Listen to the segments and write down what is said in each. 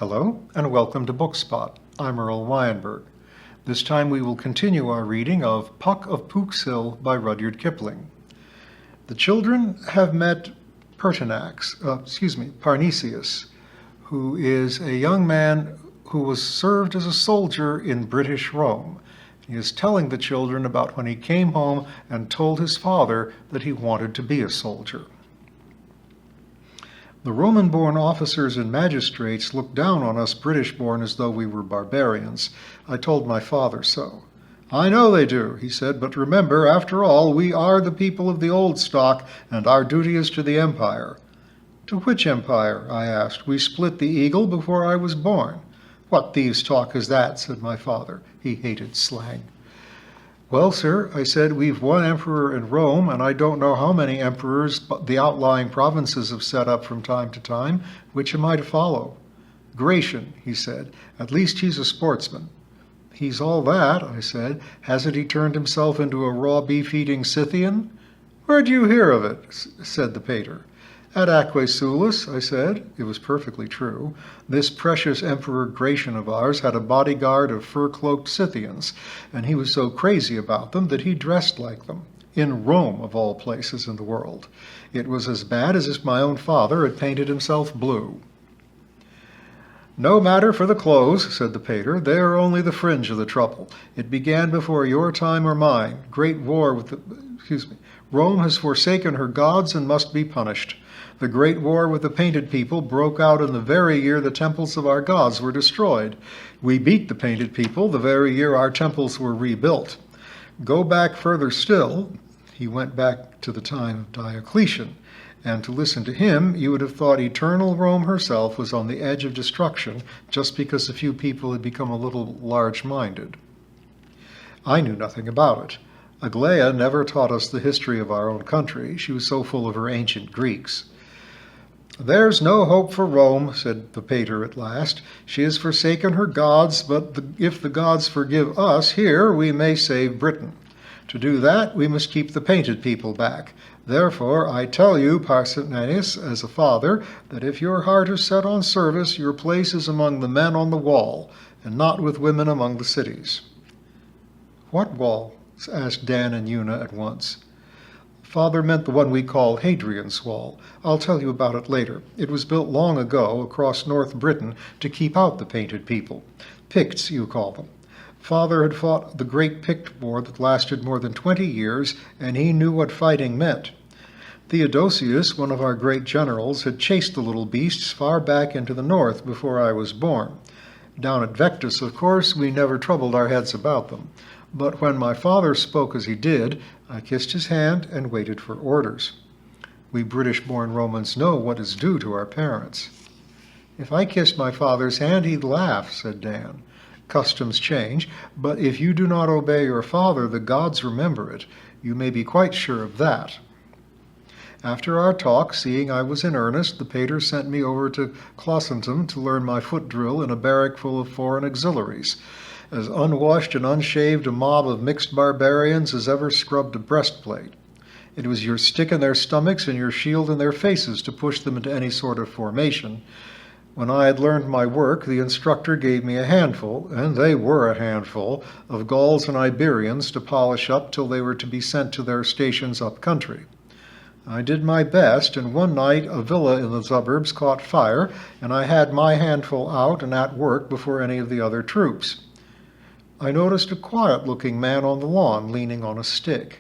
Hello and welcome to Bookspot. I'm Earl Weinberg. This time we will continue our reading of Puck of Pook's Hill by Rudyard Kipling. The children have met Parnesius, who is a young man who was served as a soldier in British Rome. He is telling the children about when he came home and told his father that he wanted to be a soldier. The Roman-born officers and magistrates looked down on us British-born as though we were barbarians. I told my father so. "I know they do," he said, "but remember, after all, we are the people of the old stock, and our duty is to the empire." "To which empire?" I asked. "We split the eagle before I was born." "What thieves' talk is that?" said my father. He hated slang. "Well, sir," I said, "we've one emperor in Rome, and I don't know how many emperors the outlying provinces have set up from time to time. Which am I to follow?" "Gratian," he said. "At least he's a sportsman." "He's all that," I said. "Hasn't he turned himself into a raw beef-eating Scythian?" "Where'd you hear of it?" said the pater. "At Aquae Sulis," I said. It was perfectly true. This precious Emperor Gratian of ours had a bodyguard of fur-cloaked Scythians, and he was so crazy about them that he dressed like them. In Rome, of all places in the world. It was as bad as if my own father had painted himself blue. "No matter for the clothes," said the pater. "They are only the fringe of the trouble. It began before your time or mine. Great war with Rome has forsaken her gods and must be punished. The great war with the painted people broke out in the very year the temples of our gods were destroyed. We beat the painted people the very year our temples were rebuilt. Go back further still." He went back to the time of Diocletian, and to listen to him, you would have thought eternal Rome herself was on the edge of destruction just because a few people had become a little large-minded. I knew nothing about it. Aglaia never taught us the history of our own country. She was so full of her ancient Greeks. "There's no hope for Rome," said the pater at last. "She has forsaken her gods, but if the gods forgive us here, we may save Britain. To do that, we must keep the painted people back. Therefore, I tell you, Pausanias, as a father, that if your heart is set on service, your place is among the men on the wall, and not with women among the cities." "What wall?" asked Dan and Una at once. Father meant the one we call Hadrian's Wall. I'll tell you about it later. It was built long ago across North Britain to keep out the painted people. Picts, you call them. Father had fought the Great Pict War that lasted more than 20 years, and he knew what fighting meant. Theodosius, one of our great generals, had chased the little beasts far back into the north before I was born. Down at Vectus, of course, we never troubled our heads about them. But when my father spoke as he did, I kissed his hand and waited for orders. We British-born Romans know what is due to our parents. "If I kissed my father's hand, he'd laugh," said Dan. "Customs change, but if you do not obey your father, the gods remember it. You may be quite sure of that." After our talk, seeing I was in earnest, the pater sent me over to Closentum to learn my foot drill in a barrack full of foreign auxiliaries. As unwashed and unshaved a mob of mixed barbarians as ever scrubbed a breastplate. It was your stick in their stomachs and your shield in their faces to push them into any sort of formation. When I had learned my work, the instructor gave me a handful, and they were a handful, of Gauls and Iberians to polish up till they were to be sent to their stations up country. I did my best, and one night a villa in the suburbs caught fire, and I had my handful out and at work before any of the other troops. I noticed a quiet-looking man on the lawn leaning on a stick.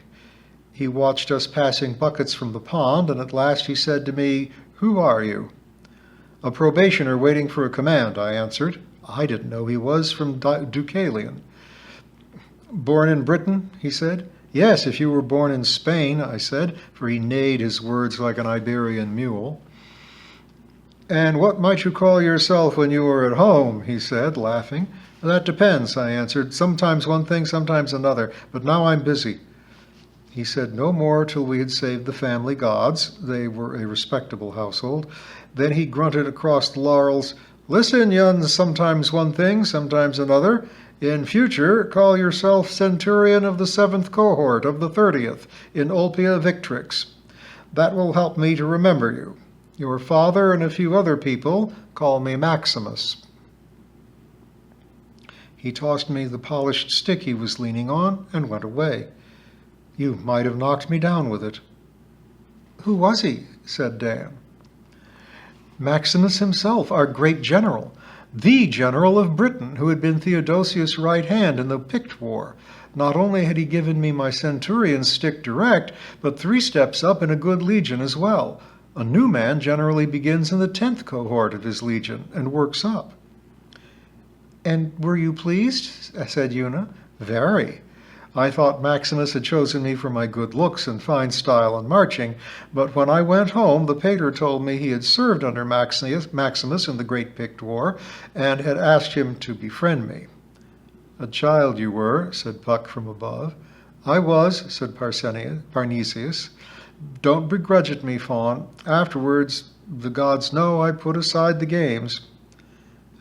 He watched us passing buckets from the pond, and at last he said to me, "Who are you?" "A probationer waiting for a command," I answered. I didn't know he was from Deucalion. "Born in Britain?" he said. "Yes, if you were born in Spain," I said, for he neighed his words like an Iberian mule. "And what might you call yourself when you were at home?" he said, laughing. "That depends," I answered. "Sometimes one thing, sometimes another, but now I'm busy." He said no more till we had saved the family gods. They were a respectable household. Then he grunted across the laurels, "Listen, yuns, sometimes one thing, sometimes another. In future, call yourself Centurion of the 7th Cohort of the 30th in Ulpia Victrix. That will help me to remember you. Your father and a few other people call me Maximus." He tossed me the polished stick he was leaning on and went away. You might have knocked me down with it." "Who was he?" said Dan. "Maximus himself, our great general, the general of Britain, who had been Theodosius' right hand in the Pict War. Not only had he given me my centurion's stick direct, but 3 steps up in a good legion as well. A new man generally begins in the 10th cohort of his legion and works up." "And were you pleased?" said Una. "Very. I thought Maximus had chosen me for my good looks and fine style in marching, but when I went home the pater told me he had served under Maximus in the Great Pict War and had asked him to befriend me." "A child you were," said Puck from above. "I was," said Parnesius. "Don't begrudge it me, Fawn. Afterwards, the gods know I put aside the games."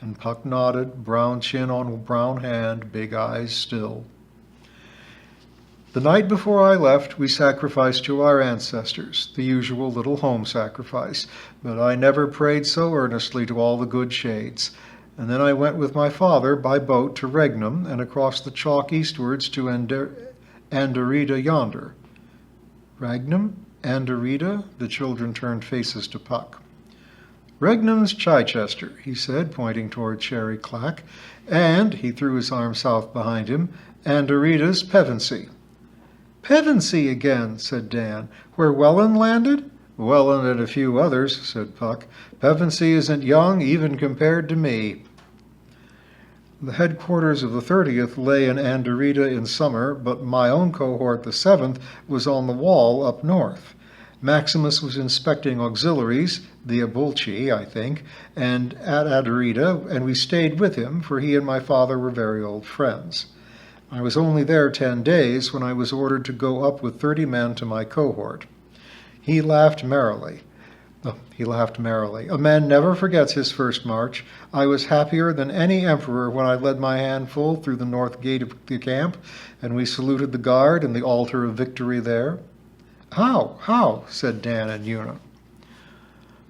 And Puck nodded, brown chin on brown hand, big eyes still. The night before I left, we sacrificed to our ancestors, the usual little home sacrifice, but I never prayed so earnestly to all the good shades. And then I went with my father by boat to Regnum and across the chalk eastwards to Anderida yonder. "Regnum? Anderida?" The children turned faces to Puck. "Regnum's Chichester," he said, pointing toward Cherry Clack, "and," he threw his arm south behind him, "Anderida's Pevensey." "Pevensey again," said Dan. "Where Welland landed?" "Welland and a few others," said Puck. "Pevensey isn't young even compared to me." The headquarters of the 30th lay in Anderida in summer, but my own cohort, the 7th, was on the wall up north. Maximus was inspecting auxiliaries, the Abulci, I think, and at Anderida, and we stayed with him, for he and my father were very old friends. I was only there 10 days when I was ordered to go up with 30 men to my cohort. He laughed merrily. A man never forgets his first march. I was happier than any emperor when I led my handful through the north gate of the camp, and we saluted the guard and the altar of victory there. How? Said Dan and Una.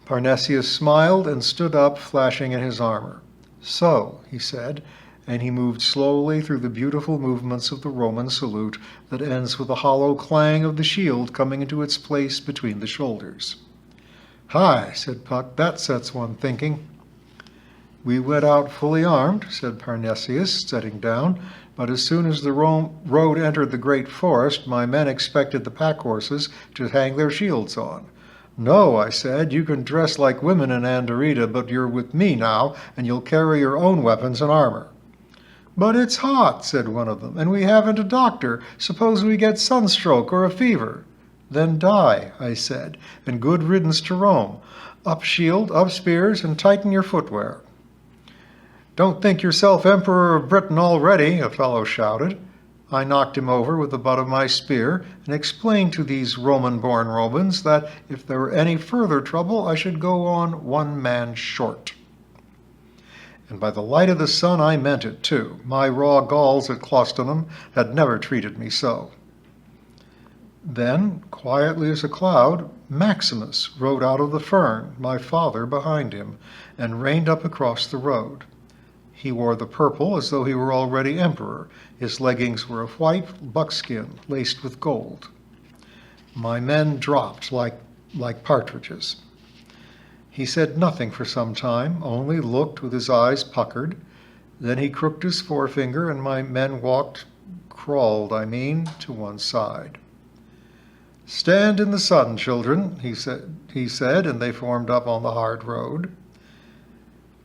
Parnesius smiled and stood up, flashing in his armor. "So," he said, and he moved slowly through the beautiful movements of the Roman salute that ends with a hollow clang of the shield coming into its place between the shoulders. "Hi," said Puck, "that sets one thinking." "We went out fully armed," said Parnesius, sitting down, "but as soon as the road entered the great forest, my men expected the pack horses to hang their shields on. 'No,' I said, 'you can dress like women in Anderida, but you're with me now, and you'll carry your own weapons and armor.' 'But it's hot,' said one of them, 'and we haven't a doctor. Suppose we get sunstroke or a fever.' 'Then die,' I said, 'and good riddance to Rome. Up shield, up spears, and tighten your footwear.' 'Don't think yourself Emperor of Britain already,' a fellow shouted. I knocked him over with the butt of my spear and explained to these Roman-born Romans that if there were any further trouble, I should go on one man short. And by the light of the sun, I meant it, too. My raw Gauls at Clostenham had never treated me so. Then, quietly as a cloud, Maximus rode out of the fern, my father behind him, and reined up across the road. He wore the purple as though he were already emperor. His leggings were of white buckskin laced with gold. My men dropped like partridges. He said nothing for some time, only looked with his eyes puckered. Then he crooked his forefinger, and my men crawled, to one side. "Stand in the sun, children," he said, and they formed up on the hard road.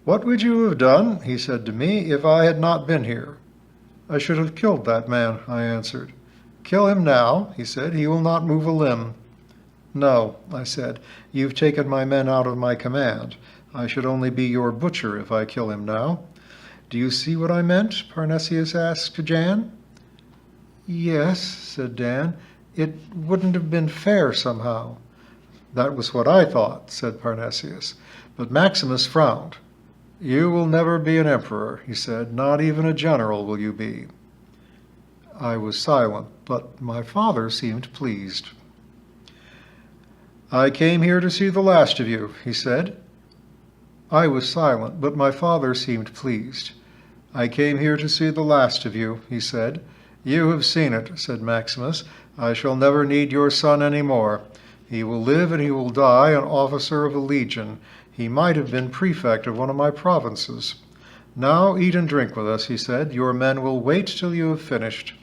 "What would you have done," he said to me, "if I had not been here?" "I should have killed that man," I answered. "Kill him now," he said. "He will not move a limb." "No," I said. "You've taken my men out of my command. I should only be your butcher if I kill him now." "Do you see what I meant?" Parnesius asked Jan. "Yes," said Dan. "It wouldn't have been fair somehow." "That was what I thought," said Parnesius. But Maximus frowned. "You will never be an emperor," he said. "Not even a general will you be." I was silent, but my father seemed pleased. "I came here to see the last of you," he said. I was silent, but my father seemed pleased. I came here to see the last of you, he said. You have seen it, said Maximus. I shall never need your son any more. He will live and he will die an officer of a legion. He might have been prefect of one of my provinces. Now eat and drink with us, he said. Your men will wait till you have finished.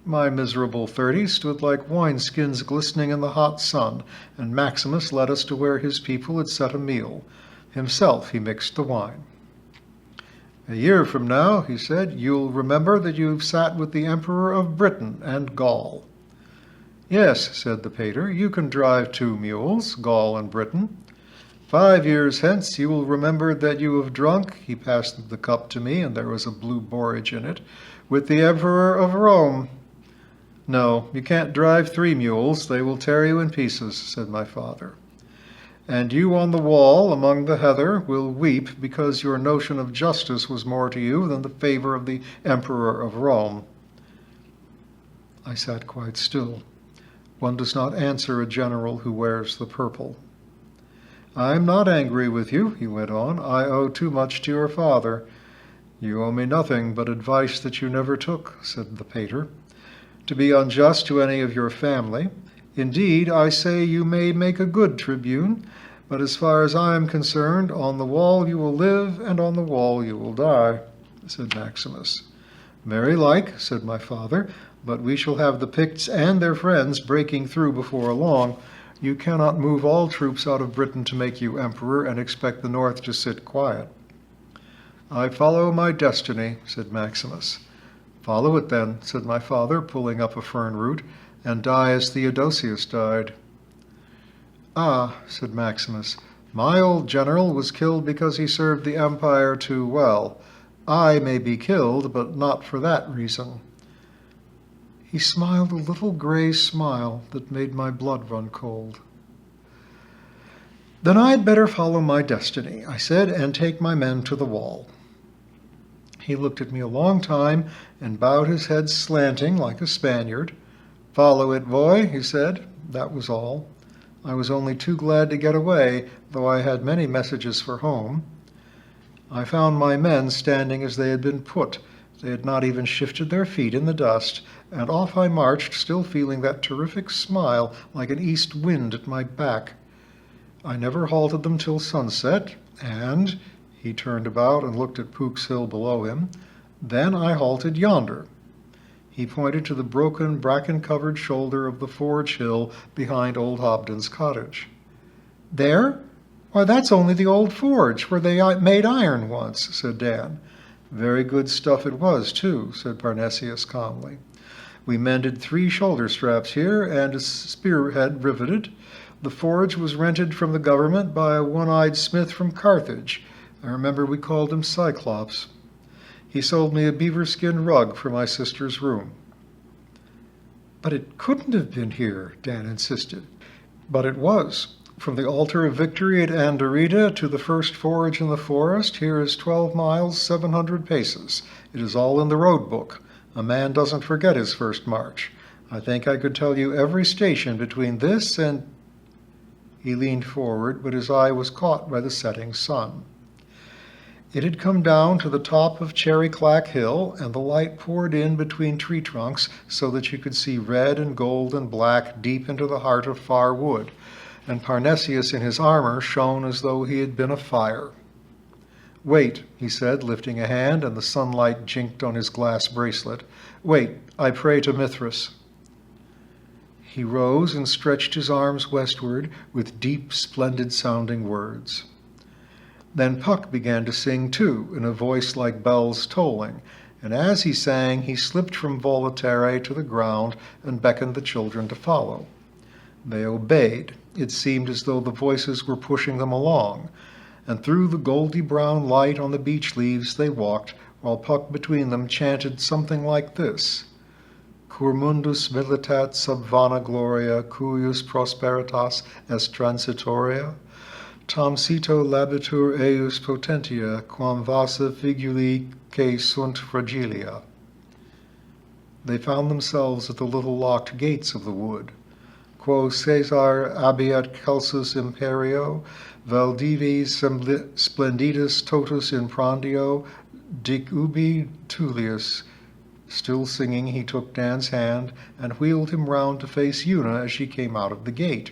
My miserable 30 stood like wineskins glistening in the hot sun, and Maximus led us to where his people had set a meal. Himself he mixed the wine. A year from now, he said, you'll remember that you've sat with the Emperor of Britain and Gaul. Yes, said the pater, you can drive 2 mules, Gaul and Britain. 5 years hence you will remember that you have drunk, he passed the cup to me, and there was a blue borage in it, with the Emperor of Rome. No, you can't drive 3 mules, they will tear you in pieces, said my father. And you on the wall among the heather will weep because your notion of justice was more to you than the favor of the Emperor of Rome. I sat quite still. One does not answer a general who wears the purple. I am not angry with you, he went on. I owe too much to your father. You owe me nothing but advice that you never took, said the pater. To be unjust to any of your family. Indeed, I say you may make a good tribune, but as far as I am concerned, on the wall you will live, and on the wall you will die, said Maximus. Very like, said my father, but we shall have the Picts and their friends breaking through before long. You cannot move all troops out of Britain to make you emperor and expect the north to sit quiet. I follow my destiny, said Maximus. Follow it then, said my father, pulling up a fern root, and die as Theodosius died. Ah, said Maximus, my old general was killed because he served the empire too well. I may be killed, but not for that reason. He smiled a little gray smile that made my blood run cold. Then I'd better follow my destiny, I said, and take my men to the wall. He looked at me a long time and bowed his head slanting like a Spaniard. Follow it, boy, he said. That was all. I was only too glad to get away, though I had many messages for home. I found my men standing as they had been put. They had not even shifted their feet in the dust, and off I marched, still feeling that terrific smile like an east wind at my back. I never halted them till sunset, and, he turned about and looked at Pook's hill below him, then I halted yonder. He pointed to the broken, bracken-covered shoulder of the Forge Hill behind old Hobden's cottage. There? Why, that's only the old forge where they made iron once, said Dan. Very good stuff it was, too, said Parnesius calmly. We mended 3 shoulder straps here and a spearhead riveted. The forge was rented from the government by a one-eyed smith from Carthage. I remember we called him Cyclops. He sold me a beaver-skin rug for my sister's room. But it couldn't have been here, Dan insisted. But it was. From the altar of victory at Anderida to the first forge in the forest, here is 12 miles, 700 paces. It is all in the road book. A man doesn't forget his first march. I think I could tell you every station between this and... He leaned forward, but his eye was caught by the setting sun. It had come down to the top of Cherry Clack Hill, and the light poured in between tree trunks so that you could see red and gold and black deep into the heart of Far Wood, and Parnesius in his armor shone as though he had been afire. Wait, he said, lifting a hand, and the sunlight jinked on his glass bracelet. Wait, I pray to Mithras. He rose and stretched his arms westward with deep, splendid-sounding words. Then Puck began to sing too, in a voice like bells tolling, and as he sang he slipped from volatere to the ground and beckoned the children to follow. They obeyed. It seemed as though the voices were pushing them along, and through the goldy-brown light on the beech leaves they walked, while Puck between them chanted something like this: Cur mundus militat sub vana gloria, cuius prosperitas est transitoria, tam cito labitur eius potentia, quam vasa figuli que sunt fragilia. They found themselves at the little locked gates of the wood. Quo Caesar abiat celsus imperio, vel divis splendidus totus in prandio, Dic ubi Tullius. Still singing, he took Dan's hand and wheeled him round to face Una as she came out of the gate.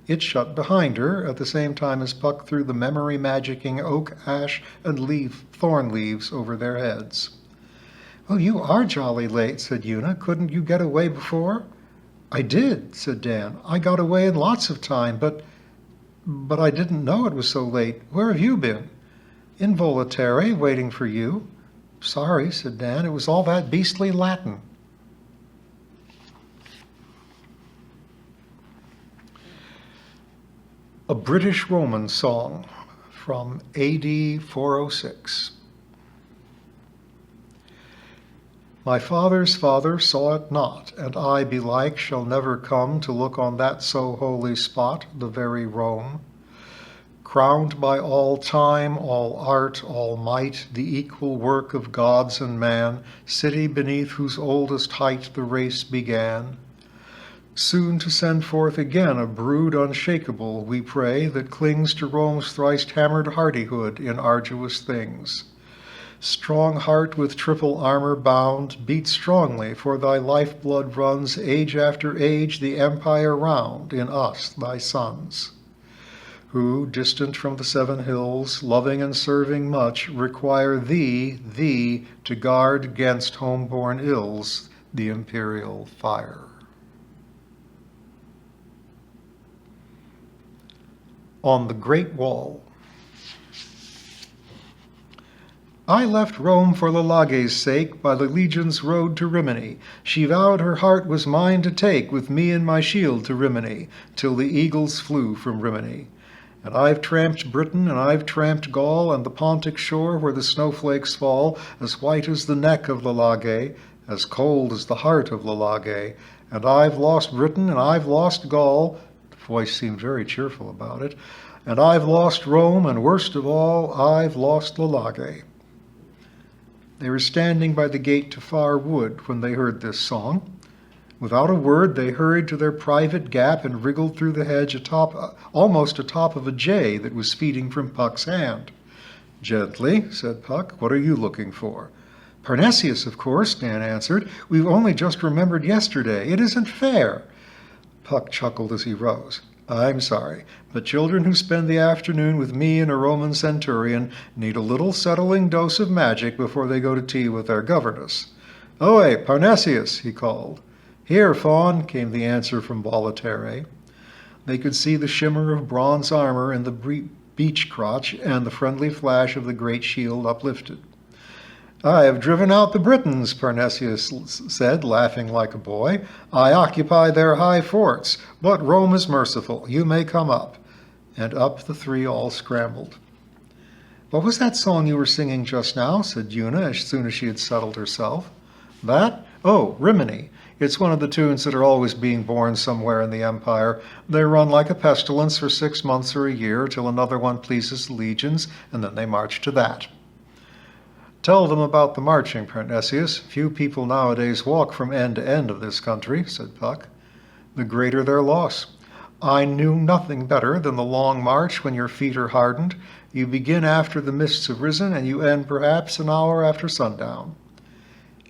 It shut behind her at the same time as Puck threw the memory-magicking oak, ash, and thorn leaves over their heads. "Well, you are jolly late," said Una. "Couldn't you get away before?" "I did," said Dan. "I got away in lots of time, but I didn't know it was so late. Where have you been?" "In Volaterrae, waiting for you." "Sorry," said Dan. "It was all that beastly Latin." A British Roman Song from AD 406. My father's father saw it not, and I belike shall never come to look on that so holy spot, the very Rome. Crowned by all time, all art, all might, the equal work of gods and man, city beneath whose oldest height the race began. Soon to send forth again a brood unshakable, we pray, that clings to Rome's thrice-hammered hardihood in arduous things. Strong heart with triple armor bound, beat strongly, for thy lifeblood runs age after age the empire round in us, thy sons, who, distant from the 7 hills, loving and serving much, require thee, to guard against home-born ills, the imperial fire. On the Great Wall. I left Rome for Lalage's sake, by the legion's road to Rimini. She vowed her heart was mine to take, with me and my shield to Rimini, till the eagles flew from Rimini. And I've tramped Britain, and I've tramped Gaul, and the Pontic shore where the snowflakes fall, as white as the neck of Lalage, as cold as the heart of Lalage. And I've lost Britain, and I've lost Gaul. Voice seemed very cheerful about it. And I've lost Rome, and worst of all, I've lost Lalage. They were standing by the gate to Far Wood when they heard this song. Without a word, they hurried to their private gap and wriggled through the hedge almost atop of a jay that was feeding from Puck's hand. "Gently," said Puck. "What are you looking for?" "Parnesius, of course," Dan answered. "We've only just remembered yesterday. It isn't fair." Puck chuckled as he rose. "I'm sorry, but children who spend the afternoon with me and a Roman centurion need a little settling dose of magic before they go to tea with their governess. Oe, Parnesius," he called. "Here, Fawn," came the answer from Volaterrae. They could see the shimmer of bronze armor in the beech crotch and the friendly flash of the great shield uplifted. "I have driven out the Britons," Parnesius said, laughing like a boy. "I occupy their high forts, but Rome is merciful. You may come up." And up the 3 all scrambled. "What was that song you were singing just now?" said Una as soon as she had settled herself. "That? Oh, Rimini. It's one of the tunes that are always being born somewhere in the empire. They run like a pestilence for 6 months or a year, till another one pleases the legions, and then they march to that." "Tell them about the marching, Parnesius. Few people nowadays walk from end to end of this country," said Puck. "The greater their loss. I knew nothing better than the long march when your feet are hardened. You begin after the mists have risen, and you end perhaps an hour after sundown."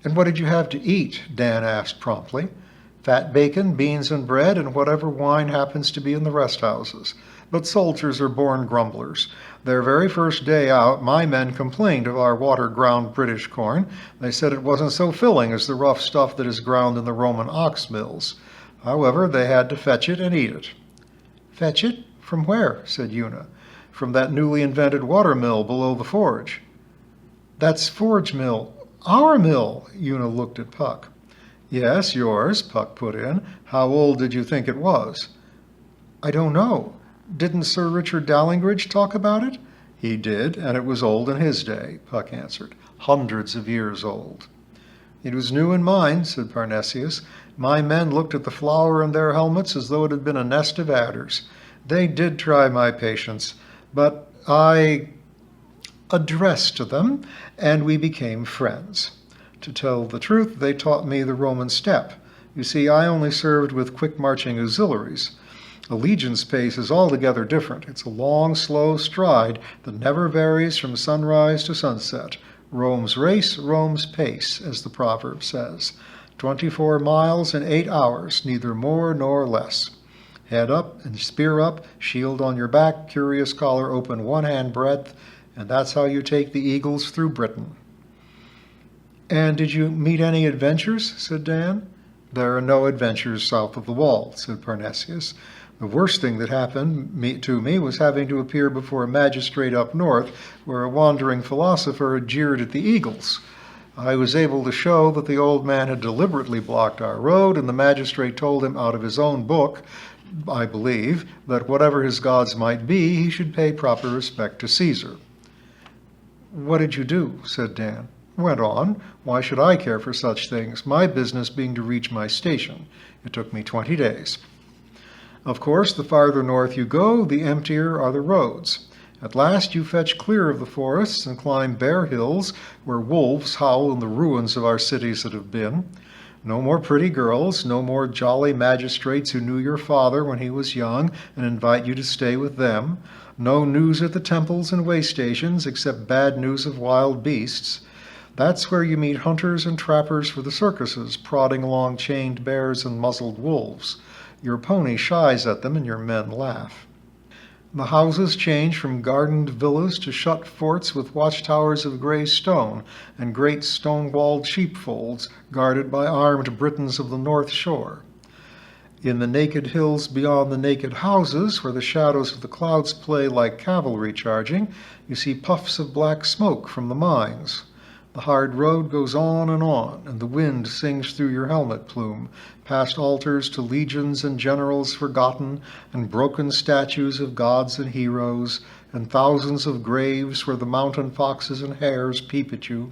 "And what did you have to eat?" Dan asked promptly. "Fat bacon, beans and bread, and whatever wine happens to be in the rest houses. But soldiers are born grumblers. Their very first day out, my men complained of our water-ground British corn. They said it wasn't so filling as the rough stuff that is ground in the Roman ox mills. However, they had to fetch it and eat it." "Fetch it? From where?" said Una. "From that newly invented water mill below the forge." "That's forge mill. Our mill." Una looked at Puck. "Yes, yours," Puck put in. "How old did you think it was?" "I don't know. Didn't Sir Richard Dallingridge talk about it?" "He did, and it was old in his day," Puck answered. "Hundreds of years old." "It was new in mine," said Parnesius. "My men looked at the flour in their helmets as though it had been a nest of adders. They did try my patience, but I addressed to them, and we became friends. To tell the truth, they taught me the Roman step. You see, I only served with quick-marching auxiliaries. A legion's pace is altogether different. It's a long, slow stride that never varies from sunrise to sunset. Rome's race, Rome's pace, as the proverb says. 24 miles in 8 hours, neither more nor less. Head up and spear up, shield on your back, curious collar open 1 hand breadth, and that's how you take the eagles through Britain. And did you meet any adventures? Said Dan. There are no adventures south of the wall, said Parnesius. The worst thing that happened to me was having to appear before a magistrate up north, where a wandering philosopher had jeered at the eagles. I was able to show that the old man had deliberately blocked our road, and the magistrate told him out of his own book, I believe, that whatever his gods might be, he should pay proper respect to Caesar. What did you do? Said Dan. Went on. Why should I care for such things? My business being to reach my station. It took me 20 days. Of course, the farther north you go, the emptier are the roads. At last you fetch clear of the forests and climb bare hills where wolves howl in the ruins of our cities that have been. No more pretty girls, no more jolly magistrates who knew your father when he was young and invite you to stay with them. No news at the temples and way stations except bad news of wild beasts. That's where you meet hunters and trappers for the circuses, prodding along chained bears and muzzled wolves. Your pony shies at them and your men laugh. The houses change from gardened villas to shut forts with watchtowers of gray stone and great stone-walled sheepfolds guarded by armed Britons of the North Shore. In the naked hills beyond the naked houses, where the shadows of the clouds play like cavalry charging, you see puffs of black smoke from the mines. The hard road goes on, and the wind sings through your helmet plume, past altars to legions and generals forgotten, and broken statues of gods and heroes, and thousands of graves where the mountain foxes and hares peep at you.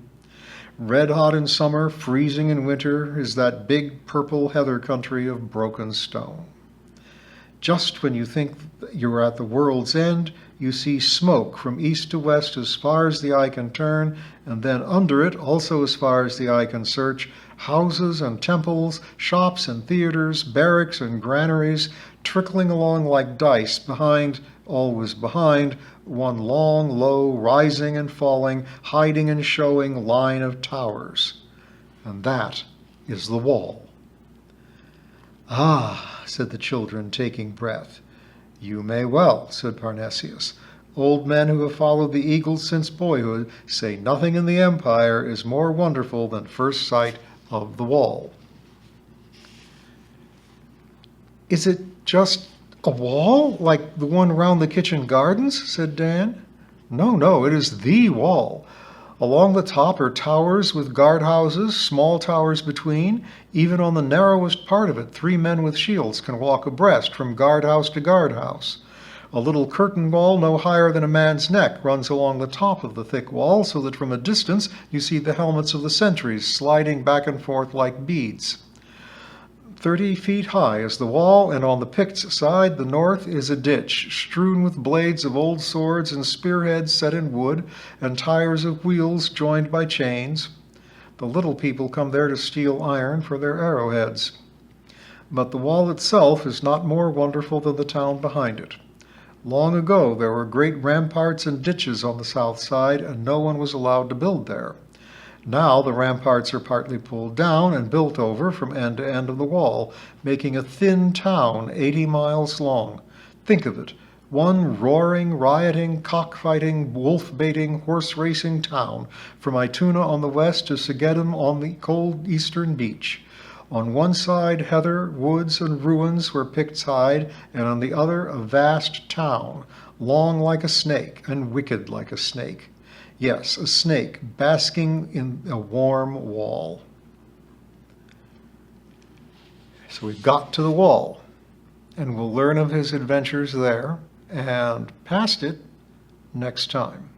Red hot in summer, freezing in winter, is that big purple heather country of broken stone. Just when you think you're at the world's end, you see smoke from east to west as far as the eye can turn, and then under it, also as far as the eye can search, houses and temples, shops and theaters, barracks and granaries, trickling along like dice always behind, one long, low, rising and falling, hiding and showing line of towers. And that is the wall. Ah, said the children, taking breath. You may well, said Parnesius. Old men who have followed the eagles since boyhood say nothing in the empire is more wonderful than first sight of the wall. Is it just a wall, like the one round the kitchen gardens? Said Dan. No, it is the wall. Along the top are towers with guardhouses, small towers between. Even on the narrowest part of it, 3 men with shields can walk abreast from guardhouse to guardhouse. A little curtain wall no higher than a man's neck runs along the top of the thick wall, so that from a distance you see the helmets of the sentries sliding back and forth like beads. 30 feet high is the wall, and on the Picts' side, the north, is a ditch, strewn with blades of old swords and spearheads set in wood, and tires of wheels joined by chains. The little people come there to steal iron for their arrowheads. But the wall itself is not more wonderful than the town behind it. Long ago there were great ramparts and ditches on the south side, and no one was allowed to build there. Now the ramparts are partly pulled down and built over from end to end of the wall, making a thin town 80 miles long. Think of it, one roaring, rioting, cockfighting, wolf-baiting, horse-racing town, from Ituna on the west to Segedum on the cold eastern beach. On one side heather, woods, and ruins where Picts hide, and on the other a vast town, long like a snake and wicked like a snake. Yes, a snake basking in a warm wall. So we've got to the wall, and we'll learn of his adventures there and past it next time.